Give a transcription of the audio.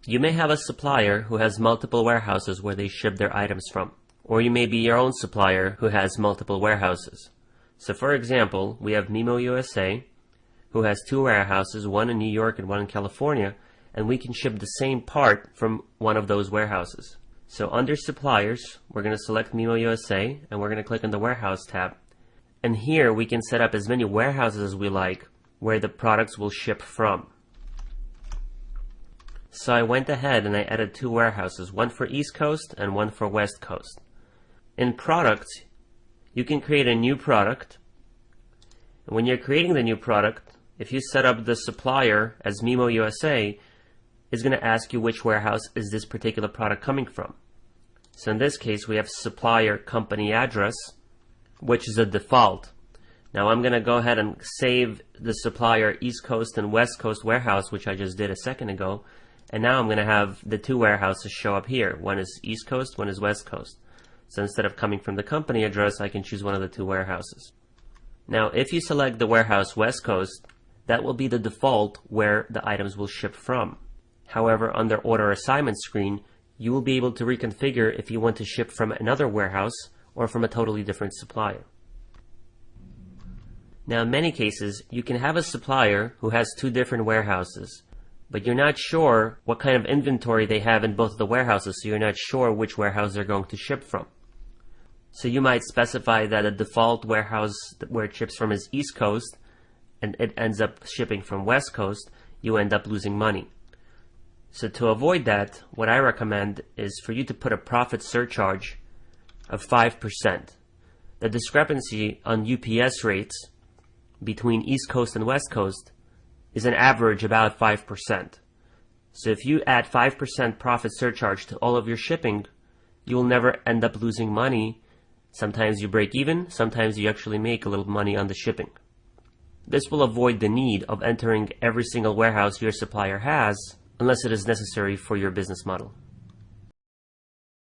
You may have a supplier who has multiple warehouses where they ship their items from, or you may be your own supplier who has multiple warehouses. So for example, we have Mimo USA, who has 2 warehouses, one in New York and one in California, and we can ship the same part from one of those warehouses. So under Suppliers, we're going to select Mimo USA, and we're going to click on the Warehouse tab. And here we can set up as many warehouses as we like where the products will ship from. So I went ahead and I added 2 warehouses, one for East Coast and one for West Coast. In Products, you can create a new product. And when you're creating the new product, if you set up the supplier as Mimo USA, it's going to ask you which warehouse is this particular product coming from. So in this case, we have supplier company address, which is a default. Now I'm going to go ahead and save the supplier East Coast and West Coast warehouse, which I just did a second ago. And now I'm going to have the 2 warehouses show up here. One is East Coast, one is West Coast. So instead of coming from the company address, I can choose one of the 2 warehouses. Now if you select the warehouse West Coast, that will be the default where the items will ship from. However, under Order Assignment screen, you will be able to reconfigure if you want to ship from another warehouse or from a totally different supplier. Now in many cases, you can have a supplier who has 2 different warehouses, but you're not sure what kind of inventory they have in both of the warehouses, so you're not sure which warehouse they're going to ship from. So you might specify that a default warehouse where it ships from is East Coast, and it ends up shipping from West Coast, you end up losing money. So to avoid that, what I recommend is for you to put a profit surcharge of 5%. The discrepancy on UPS rates between East Coast and West Coast is an average about 5%. So if you add 5% profit surcharge to all of your shipping, you will never end up losing money. Sometimes you break even, sometimes you actually make a little money on the shipping. This will avoid the need of entering every single warehouse your supplier has, unless it is necessary for your business model.